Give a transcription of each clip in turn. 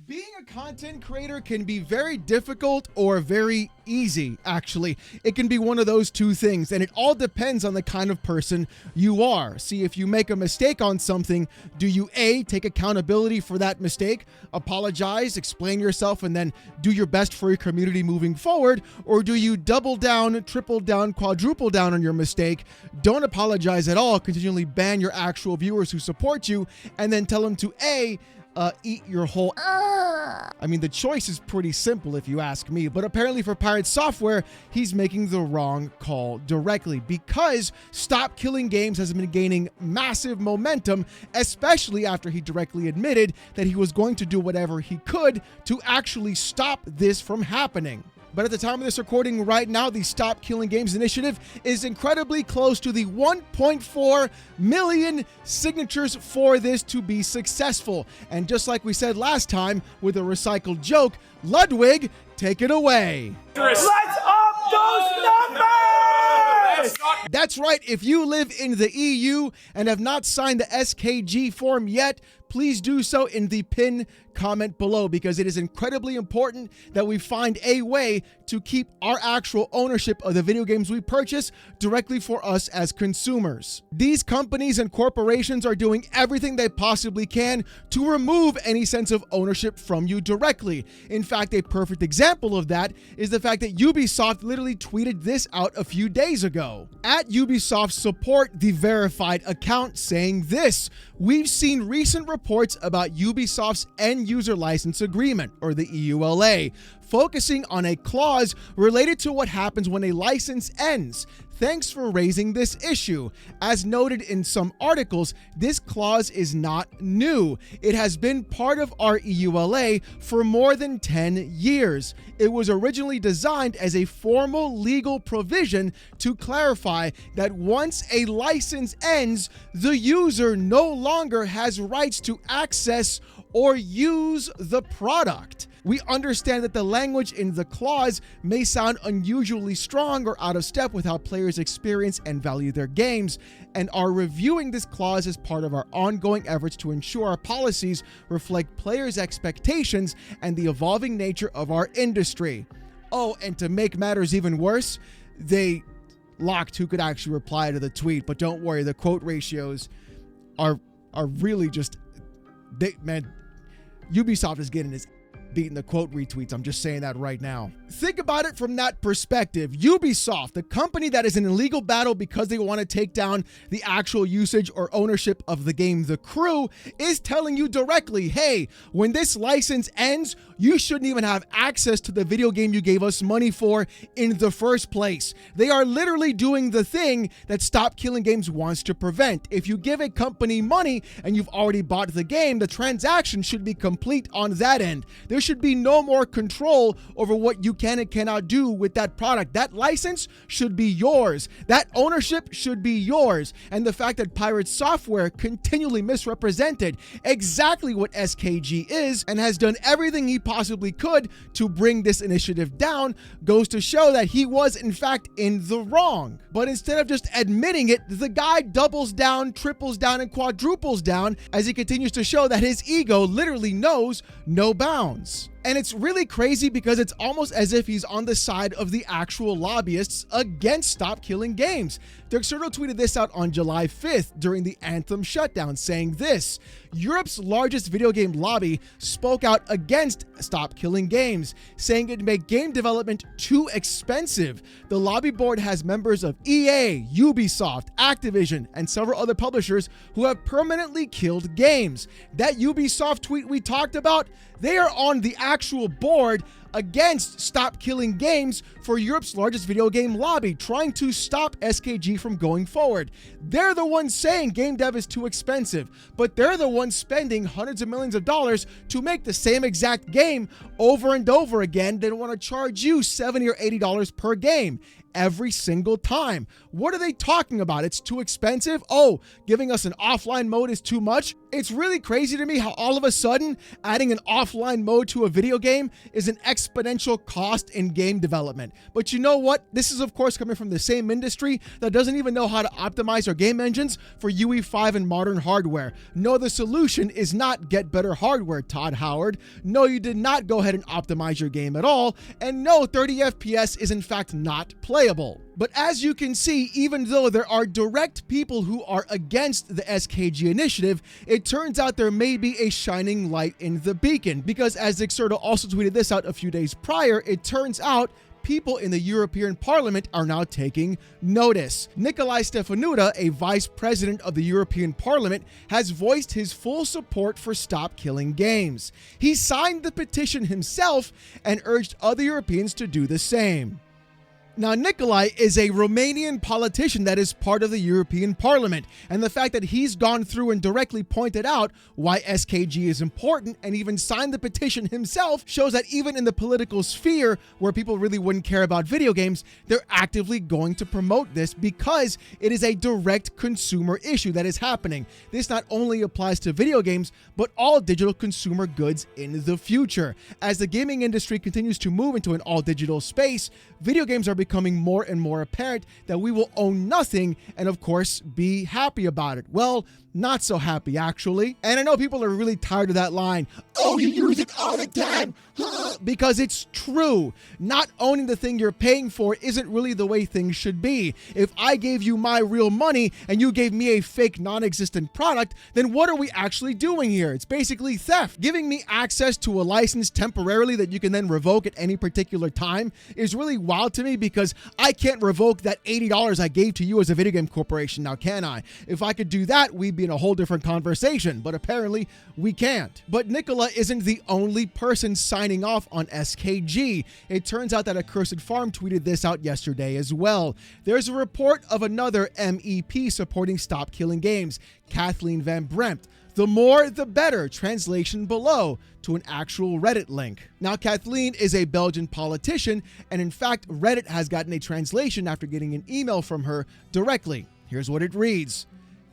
Being a content creator can be very difficult or very easy, actually. It can be one of those two things, and it all depends on the kind of person you are. See, if you make a mistake on something, do you A, take accountability for that mistake, apologize, explain yourself, and then do your best for your community moving forward? Or do you double down, triple down, quadruple down on your mistake, don't apologize at all, continually ban your actual viewers who support you, and then tell them to A, eat your whole... I mean, the choice is pretty simple if you ask me, but apparently for Pirate Software, he's making the wrong call directly because Stop Killing Games has been gaining massive momentum, especially after he directly admitted that he was going to do whatever he could to actually stop this from happening. But at the time of this recording right now, the Stop Killing Games initiative is incredibly close to the 1.4 million signatures for this to be successful. And just like we said last time with a recycled joke, Ludwig, take it away. Let's up those numbers! That's right. If you live in the EU and have not signed the SKG form yet, please do so in the pinned comment below, because it is incredibly important that we find a way to keep our actual ownership of the video games we purchase directly for us as consumers. These companies and corporations are doing everything they possibly can to remove any sense of ownership from you directly. In fact, a perfect example of that is the fact that Ubisoft literally tweeted this out a few days ago. At Ubisoft Support, the verified account, saying this: "We've seen recent reports about Ubisoft's end user license agreement, or the EULA, focusing on a clause related to what happens when a license ends. Thanks for raising this issue. As noted in some articles, this clause is not new. It has been part of our EULA for more than 10 years. It was originally designed as a formal legal provision to clarify that once a license ends, the user no longer has rights to access or use the product. We understand that the language in the clause may sound unusually strong or out of step with how players experience and value their games, and are reviewing this clause as part of our ongoing efforts to ensure our policies reflect players' expectations and the evolving nature of our industry." Oh, and to make matters even worse, they locked who could actually reply to the tweet, but don't worry, the quote ratios are really just... Man, Ubisoft is getting his beating the quote retweets. I'm just saying that right now. Think about it from that perspective. Ubisoft, the company that is in a legal battle because they want to take down the actual usage or ownership of the game The Crew, is telling you directly, hey, when this license ends, you shouldn't even have access to the video game you gave us money for in the first place. They are literally doing the thing that Stop Killing Games wants to prevent. If you give a company money and you've already bought the game, the transaction should be complete on that end. There should be no more control over what you can and cannot do with that product. That license should be yours. That ownership should be yours. And the fact that Pirate Software continually misrepresented exactly what SKG is and has done everything he possibly could to bring this initiative down goes to show that he was in fact in the wrong. But instead of just admitting it, the guy doubles down, triples down, and quadruples down as he continues to show that his ego literally knows no bounds. And it's really crazy because it's almost as if he's on the side of the actual lobbyists against Stop Killing Games. Dexerto tweeted this out on July 5th during the Anthem shutdown, saying this: "Europe's largest video game lobby spoke out against Stop Killing Games, saying it'd make game development too expensive. The lobby board has members of EA, Ubisoft, Activision, and several other publishers who have permanently killed games. That Ubisoft tweet we talked about, they are on the actual board against Stop Killing Games for Europe's largest video game lobby, trying to stop SKG from going forward. They're the ones saying game dev is too expensive, but they're the ones spending hundreds of millions of dollars to make the same exact game over and over again. They want to charge you $70 or $80 per game every single time. What are they talking about? It's too expensive? Oh, giving us an offline mode is too much? It's really crazy to me how all of a sudden adding an offline mode to a video game is an exponential cost in game development. But you know what? This is of course coming from the same industry that doesn't even know how to optimize their game engines for UE5 and modern hardware. No, the solution is not get better hardware, Todd Howard. No, you did not go ahead and optimize your game at all. And no, 30 FPS is in fact not playable. But as you can see, even though there are direct people who are against the SKG initiative, it turns out there may be a shining light in the beacon. Because as Xcerto also tweeted this out a few days prior, it turns out people in the European Parliament are now taking notice. Nicolae Stefanuta, a vice president of the European Parliament, has voiced his full support for Stop Killing Games. He signed the petition himself and urged other Europeans to do the same. Now, Nicolae is a Romanian politician that is part of the European Parliament, and the fact that he's gone through and directly pointed out why SKG is important and even signed the petition himself shows that even in the political sphere where people really wouldn't care about video games, they're actively going to promote this because it is a direct consumer issue that is happening. This not only applies to video games, but all digital consumer goods in the future. As the gaming industry continues to move into an all-digital space, video games are becoming more and more apparent that we will own nothing and of course be happy about it. Well, not so happy actually. And I know people are really tired of that line, "Oh, you use it all the time," because it's true. Not owning the thing you're paying for isn't really the way things should be. If I gave you my real money and you gave me a fake non-existent product, then what are we actually doing here? It's basically theft. Giving me access to a license temporarily that you can then revoke at any particular time is really wild to me because I can't revoke that $80 I gave to you as a video game corporation now, can I? If I could do that, we'd be in a whole different conversation, but apparently we can't. But Nicolae isn't the only person signing off on SKG. It turns out that Accursed Farm tweeted this out yesterday as well. There's a report of another MEP supporting Stop Killing Games, Kathleen Van Bremt. The more, the better, translation below, to an actual Reddit link. Now, Kathleen is a Belgian politician, and in fact, Reddit has gotten a translation after getting an email from her directly. Here's what it reads.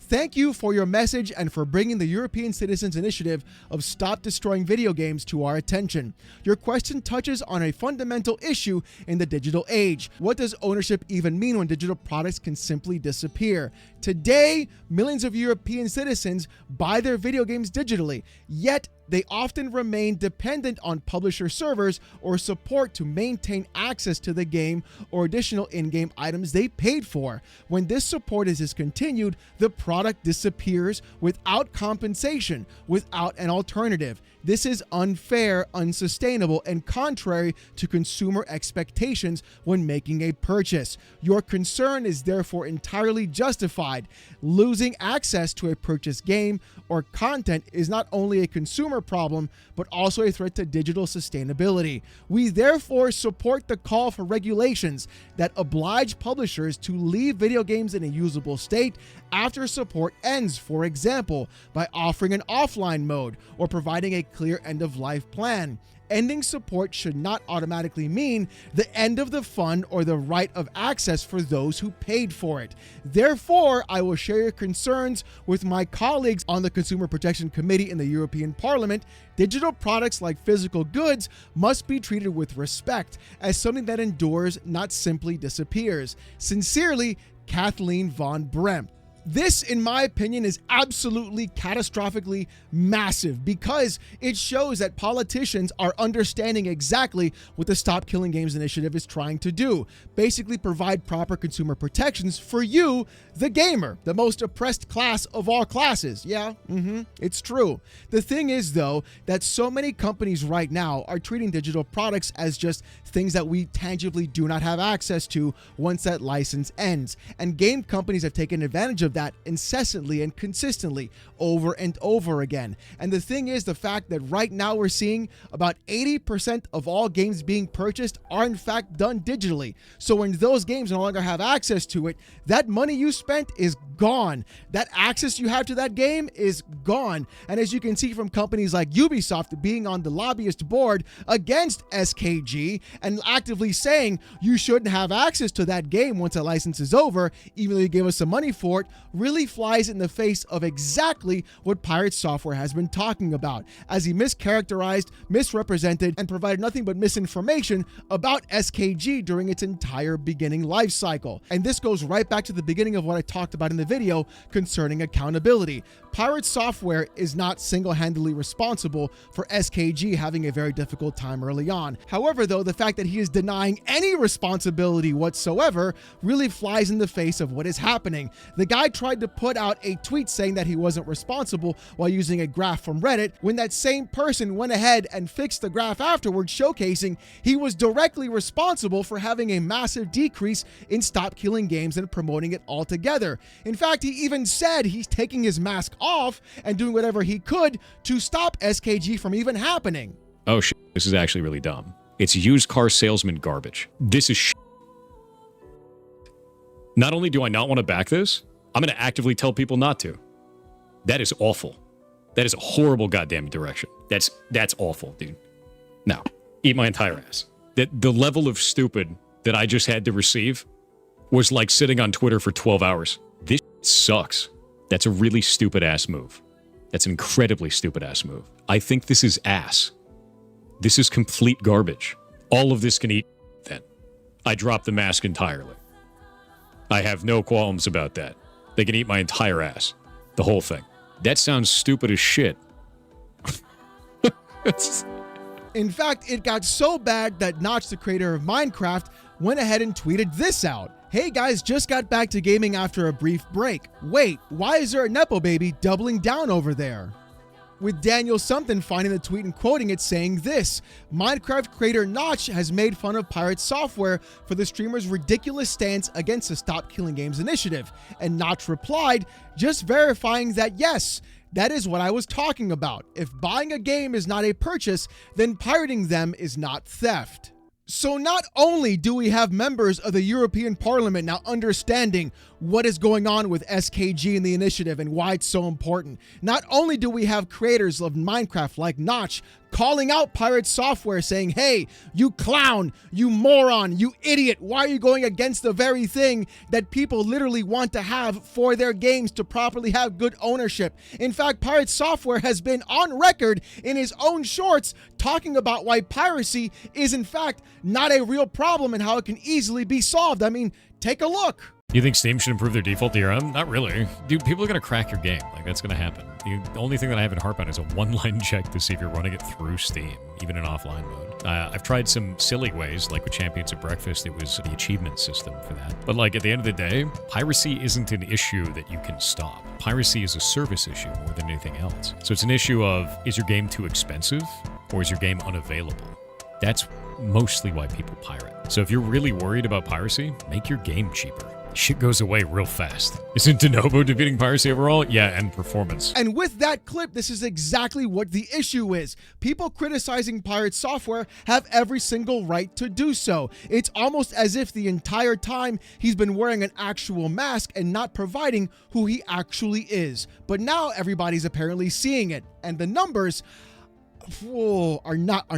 Thank you for your message and for bringing the European Citizens Initiative of Stop Destroying Video Games to our attention. Your question touches on a fundamental issue in the digital age. What does ownership even mean when digital products can simply disappear? Today, millions of European citizens buy their video games digitally, yet they often remain dependent on publisher servers or support to maintain access to the game or additional in-game items they paid for. When this support is discontinued, the product disappears without compensation, without an alternative. This is unfair, unsustainable, and contrary to consumer expectations when making a purchase. Your concern is therefore entirely justified. Losing access to a purchased game or content is not only a consumer problem, but also a threat to digital sustainability. We therefore support the call for regulations that oblige publishers to leave video games in a usable state after support ends, for example, by offering an offline mode or providing a clear end-of-life plan. Ending support should not automatically mean the end of the fund or the right of access for those who paid for it. Therefore, I will share your concerns with my colleagues on the Consumer Protection Committee in the European Parliament. Digital products like physical goods must be treated with respect as something that endures, not simply disappears. Sincerely, Kathleen Van Bremt. This, in my opinion, is absolutely catastrophically massive because it shows that politicians are understanding exactly what the Stop Killing Games initiative is trying to do. Basically provide proper consumer protections for you, the gamer, the most oppressed class of all classes. Yeah, it's true. The thing is, though, that so many companies right now are treating digital products as just things that we tangibly do not have access to once that license ends. And game companies have taken advantage of that incessantly and consistently over and over again. And the thing is, the fact that right now we're seeing about 80% of all games being purchased are in fact done digitally. So when those games no longer have access to it, that money you spent is gone. That access you have to that game is gone. And as you can see from companies like Ubisoft being on the lobbyist board against SKG and actively saying you shouldn't have access to that game once a license is over, even though you gave us some money for it, really flies in the face of exactly what Pirate Software has been talking about, as he mischaracterized, misrepresented, and provided nothing but misinformation about SKG during its entire beginning life cycle. And this goes right back to the beginning of what I talked about in the video concerning accountability. Pirate Software is not single-handedly responsible for SKG having a very difficult time early on. However, though, the fact that he is denying any responsibility whatsoever really flies in the face of what is happening. The guy tried to put out a tweet saying that he wasn't responsible while using a graph from Reddit, when that same person went ahead and fixed the graph afterwards, showcasing he was directly responsible for having a massive decrease in Stop Killing Games and promoting it altogether. In fact, he even said he's taking his mask off and doing whatever he could to stop SKG from even happening. Oh shit, this is actually really dumb. It's used car salesman garbage. This is shit. Not only do I not want to back this, I'm going to actively tell people not to. That is awful. That is a horrible goddamn direction. That's awful, dude. Now, eat my entire ass. The level of stupid that I just had to receive was like sitting on Twitter for 12 hours. This sucks. That's a really stupid ass move. That's an incredibly stupid ass move. I think this is ass. This is complete garbage. All of this can eat then. I drop the mask entirely. I have no qualms about that. They can eat my entire ass. The whole thing. That sounds stupid as shit. In fact, it got so bad that Notch, the creator of Minecraft, went ahead and tweeted this out. Hey guys, just got back to gaming after a brief break. Wait, why is there a Nepo baby doubling down over there? With Daniel Something finding the tweet and quoting it saying this: Minecraft creator Notch has made fun of Pirate Software for the streamer's ridiculous stance against the Stop Killing Games initiative. And Notch replied, just verifying that yes, that is what I was talking about. If buying a game is not a purchase, then pirating them is not theft. So not only do we have members of the European Parliament now understanding what is going on with SKG and the initiative and why it's so important, not only do we have creators of Minecraft like Notch calling out Pirate Software saying, hey, you clown, you moron, you idiot, why are you going against the very thing that people literally want to have for their games to properly have good ownership? In fact, Pirate Software has been on record in his own shorts talking about why piracy is in fact not a real problem and how it can easily be solved. I mean, take a look. You think Steam should improve their default DRM? Not really. Dude, people are going to crack your game. Like, that's going to happen. The only thing that I haven't harped on is a one-line check to see if you're running it through Steam, even in offline mode. I've tried some silly ways, like with Champions of Breakfast, it was the achievement system for that. But like, at the end of the day, piracy isn't an issue that you can stop. Piracy is a service issue more than anything else. So it's an issue of, is your game too expensive, or is your game unavailable? That's mostly why people pirate. So if you're really worried about piracy, make your game cheaper. Shit goes away real fast. Isn't Denobo defeating piracy overall? Yeah, and performance. And with that clip, this is exactly what the issue is. People criticizing Pirate Software have every single right to do so. It's almost as if the entire time he's been wearing an actual mask and not providing who he actually is. But now everybody's apparently seeing it, and the numbers are not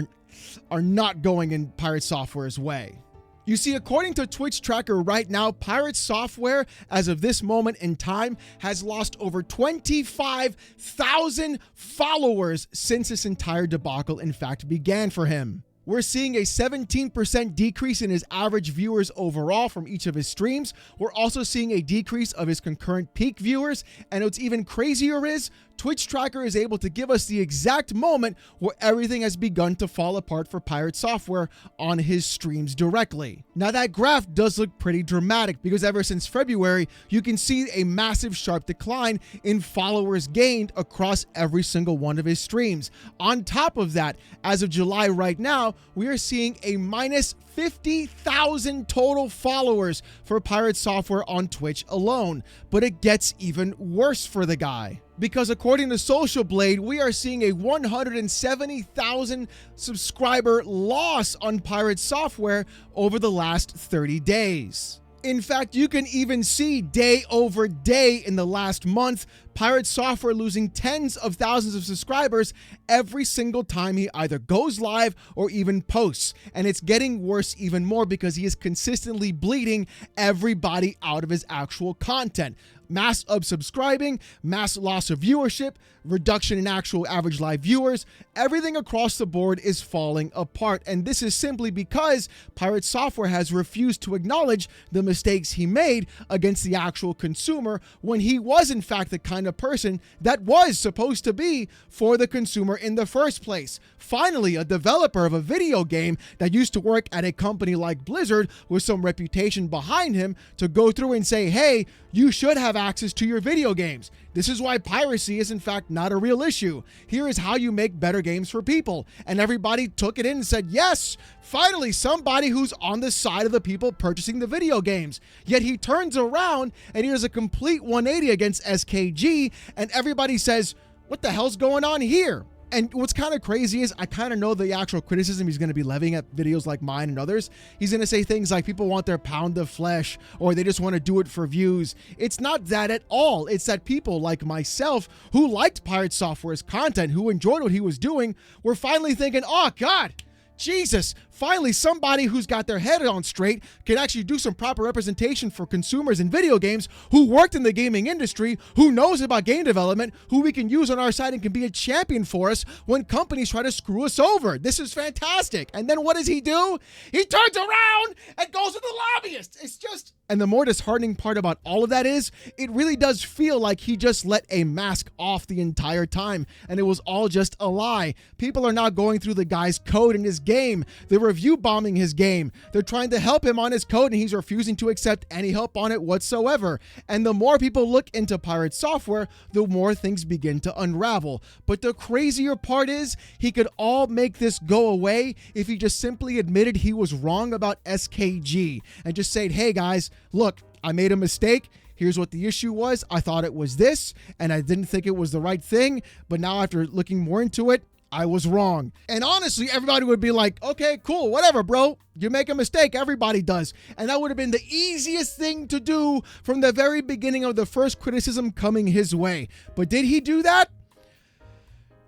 going in Pirate Software's way. You see, according to Twitch Tracker right now, Pirate Software, as of this moment in time, has lost over 25,000 followers since this entire debacle, in fact, began for him. We're seeing a 17% decrease in his average viewers overall from each of his streams. We're also seeing a decrease of his concurrent peak viewers. And what's even crazier is Twitch Tracker is able to give us the exact moment where everything has begun to fall apart for Pirate Software on his streams directly. Now that graph does look pretty dramatic because ever since February, you can see a massive sharp decline in followers gained across every single one of his streams. On top of that, as of July right now, we are seeing a minus 50,000 total followers for Pirate Software on Twitch alone. But it gets even worse for the guy, because according to Social Blade, we are seeing a 170,000 subscriber loss on Pirate Software over the last 30 days. In fact, you can even see day over day in the last month, Pirate Software losing tens of thousands of subscribers every single time he either goes live or even posts. And it's getting worse even more because he is consistently bleeding everybody out of his actual content. mass unsubscribing, mass loss of viewership, reduction in actual average live viewers. Everything across the board is falling apart. And this is simply because Pirate Software has refused to acknowledge the mistakes he made against the actual consumer when he was in fact the kind of person that was supposed to be for the consumer in the first place. Finally, a developer of a video game that used to work at a company like Blizzard with some reputation behind him to go through and say, hey, you should have access to your video games. This is why piracy is in fact not a real issue. Here is how you make better games for people. And everybody took it in and said, yes, finally somebody who's on the side of the people purchasing the video games. Yet he turns around and he does a complete 180 against SKG, and everybody says, what the hell's going on here? And what's kind of crazy is I kind of know the actual criticism he's going to be levying at videos like mine and others. He's going to say things like people want their pound of flesh or they just want to do it for views. It's not that at all. It's that people like myself who liked Pirate Software's content, who enjoyed what he was doing, were finally thinking, oh God, Jesus, finally somebody who's got their head on straight can actually do some proper representation for consumers in video games, who worked in the gaming industry, who knows about game development, who we can use on our side and can be a champion for us when companies try to screw us over. This is fantastic. And then what does he do? He turns around and goes to the lobbyists. It's just... And the more disheartening part about all of that is, it really does feel like he just let a mask off the entire time, and it was all just a lie. People are now going through the guy's code in his game. They're review bombing his game. They're trying to help him on his code, and he's refusing to accept any help on it whatsoever. And the more people look into Pirate Software, the more things begin to unravel. But the crazier part is, he could all make this go away if he just simply admitted he was wrong about SKG and just said, hey guys, look, I made a mistake. Here's what the issue was. I thought it was this, and I didn't think it was the right thing. But now after looking more into it, I was wrong. And honestly, everybody would be like, okay, cool, whatever, bro. You make a mistake. Everybody does. And that would have been the easiest thing to do from the very beginning of the first criticism coming his way. But did he do that?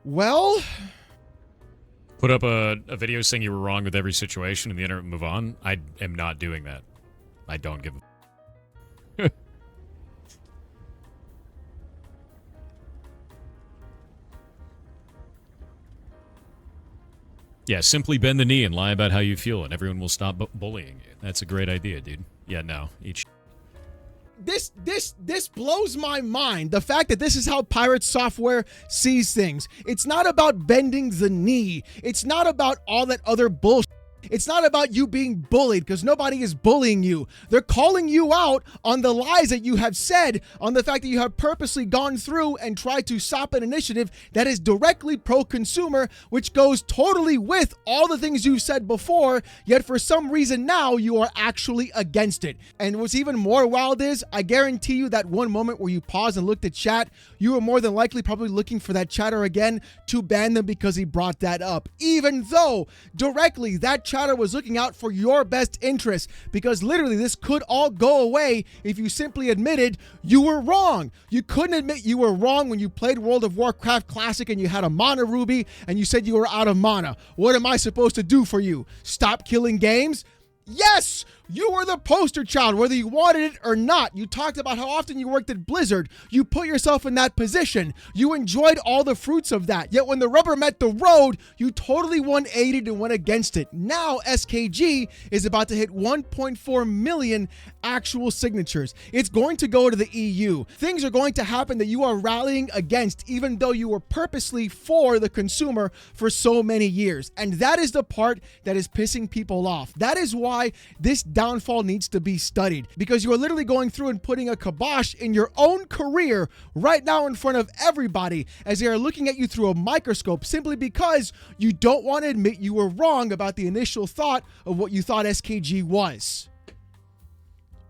Well... Put up a video saying you were wrong with every situation and the internet move on. I am not doing that. I don't give a... Yeah, simply bend the knee and lie about how you feel and everyone will stop bullying you. That's a great idea, dude. Yeah, no. This blows my mind. The fact that this is how Pirate Software sees things. It's not about bending the knee. It's not about all that other bullshit. It's not about you being bullied, because nobody is bullying you. They're calling you out on the lies that you have said, on the fact that you have purposely gone through and tried to stop an initiative that is directly pro-consumer, which goes totally with all the things you've said before, yet for some reason now you are actually against it. And what's even more wild is, I guarantee you that one moment where you paused and looked at chat, you were more than likely probably looking for that chatter again to ban them because he brought that up. Even though directly that chatter was looking out for your best interest, because literally this could all go away if you simply admitted you were wrong. You couldn't admit you were wrong when you played World of Warcraft Classic and you had a mana ruby and you said you were out of mana. What am I supposed to do for you? Stop killing games? Yes, you were the poster child, whether you wanted it or not. You talked about how often you worked at Blizzard. You put yourself in that position. You enjoyed all the fruits of that. Yet when the rubber met the road, you totally 180'd and went against it. Now SKG is about to hit 1.4 million actual signatures. It's going to go to the EU. Things are going to happen that you are rallying against, even though you were purposely for the consumer for so many years. And that is the part that is pissing people off. That is why this downfall needs to be studied, because you are literally going through and putting a kibosh in your own career right now in front of everybody as they are looking at you through a microscope simply because you don't want to admit you were wrong about the initial thought of what you thought SKG was.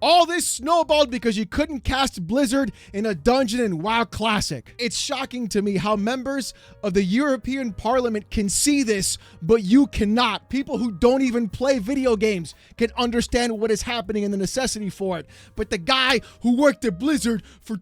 All this snowballed because you couldn't cast Blizzard in a dungeon in WoW Classic. It's shocking to me how members of the European Parliament can see this, but you cannot. People who don't even play video games can understand what is happening and the necessity for it. But the guy who worked at Blizzard for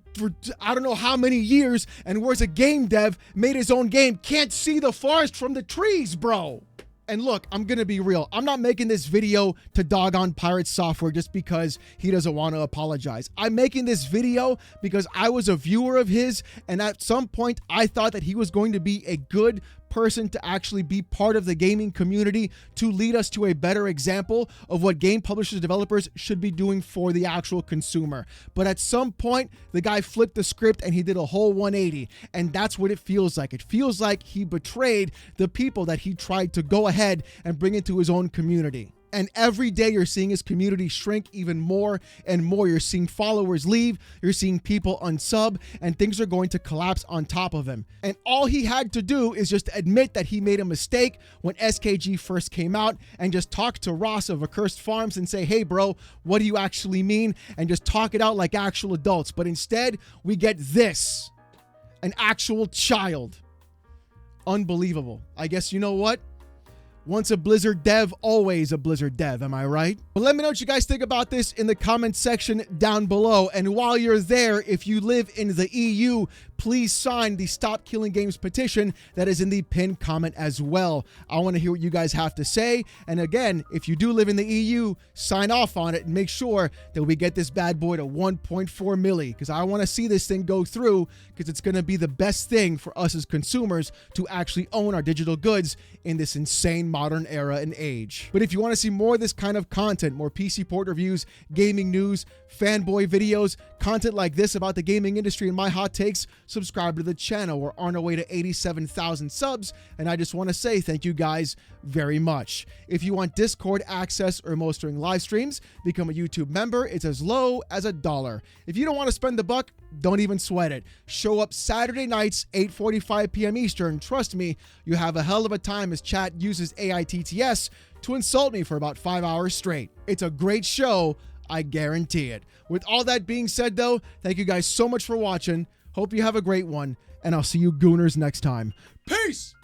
I don't know how many years and was a game dev, made his own game, can't see the forest from the trees, bro. And look, I'm going to be real. I'm not making this video to dog on Pirate Software just because he doesn't want to apologize. I'm making this video because I was a viewer of his, and at some point I thought that he was going to be a good person to actually be part of the gaming community, to lead us to a better example of what game publishers and developers should be doing for the actual consumer. But at some point, the guy flipped the script and he did a whole 180. And that's what it feels like. It feels like he betrayed the people that he tried to go ahead and bring into his own community. And every day you're seeing his community shrink even more and more. You're seeing followers leave, you're seeing people unsub, and things are going to collapse on top of him. And all he had to do is just admit that he made a mistake when SKG first came out, and just talk to Ross of Accursed Farms and say, hey bro, what do you actually mean? And just talk it out like actual adults. But instead, we get this, an actual child. Unbelievable. I guess you know what? Once a Blizzard dev, always a Blizzard dev, am I right? But let me know what you guys think about this in the comment section down below. And while you're there, if you live in the EU, please sign the Stop Killing Games petition that is in the pinned comment as well. I want to hear what you guys have to say. And again, if you do live in the EU, sign off on it and make sure that we get this bad boy to 1.4 milli, because I want to see this thing go through, because it's going to be the best thing for us as consumers to actually own our digital goods in this insane modern era and age. But if you want to see more of this kind of content, more PC port reviews, gaming news, fanboy videos, content like this about the gaming industry and my hot takes, subscribe to the channel. We're on our way to 87,000 subs, and I just want to say thank you guys very much. If you want Discord access or most during live streams, become a YouTube member. It's as low as $1. If you don't want to spend the buck, don't even sweat it. Show up Saturday nights, 8:45 p.m. Eastern. Trust me, you have a hell of a time as chat uses AITTS to insult me for about 5 hours straight. It's a great show, I guarantee it. With all that being said though, thank you guys so much for watching. Hope you have a great one, and I'll see you gooners next time. Peace!